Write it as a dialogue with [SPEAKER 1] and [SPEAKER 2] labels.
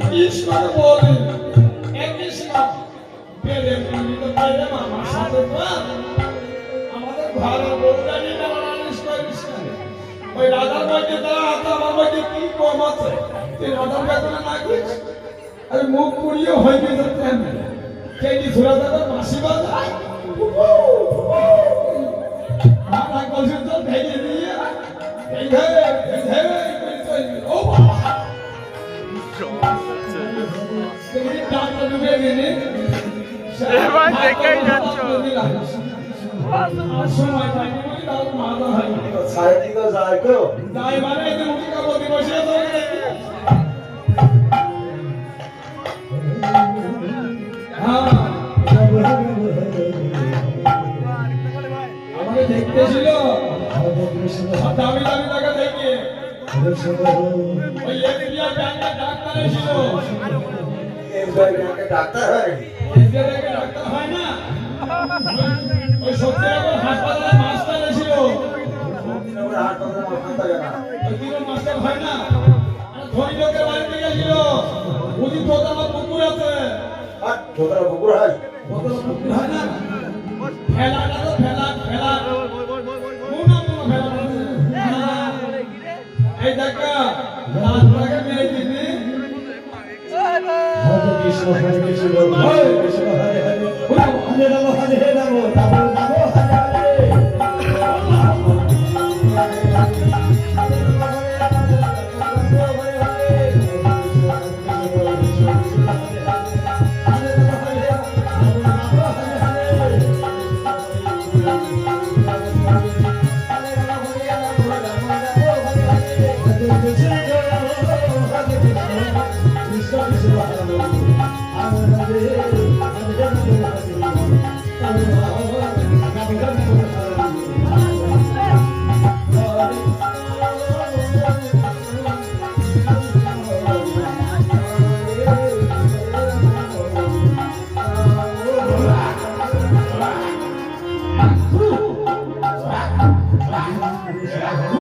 [SPEAKER 1] কৃষ্ণ বলে কৃষ্ণ পেলে পেলে আমার সাথে আমাদের ঘরের বউটা নিয়ে নালিশ করিস না। ওই রাজার মধ্যে তারা আছে, আমার মধ্যে কি কম আছে? তুই রাজার বেতনে না করিস, আরে মুখ পুড়িয়ে হয়ে যেতে সেই কি ধরে যাবে মাসি বাজায় ভেঙে দিয়ে ও
[SPEAKER 2] এবার দেখেই যাচ্ছ
[SPEAKER 1] সময় পাইনি বলি তাহলে মাথা হয়
[SPEAKER 3] সাড়ে দিকে যায় তো
[SPEAKER 1] তাই মানে এই যে মুখে কাপড় বসে আমাকে দেখতেছিল দামি দামি টাকা দেখে ওই এদিকে ব্যাংকে ডাক্তার এসেছিল
[SPEAKER 3] ডাক্তার হয়
[SPEAKER 1] ডাক্তার হয় না ওই সত্যিকার হাসপাতালে মাস্টার এসেছিল ওই মাস্টার হয় না ধনী লোকের বাড়িতে গেছিল বুঝি দোতলা পুকুর আছে
[SPEAKER 3] পুকুর হয়
[SPEAKER 1] পুকুর হয় না ফেলাটা তো ফেলা ফেলা এই দেখা রাতটাকে মেরে দিবি
[SPEAKER 3] হরে কৃষ্ণ হরে কৃষ্ণ হরে কৃষ্ণ হরে হরে হরে রাম হরে রাম রাম রাম হরে হরে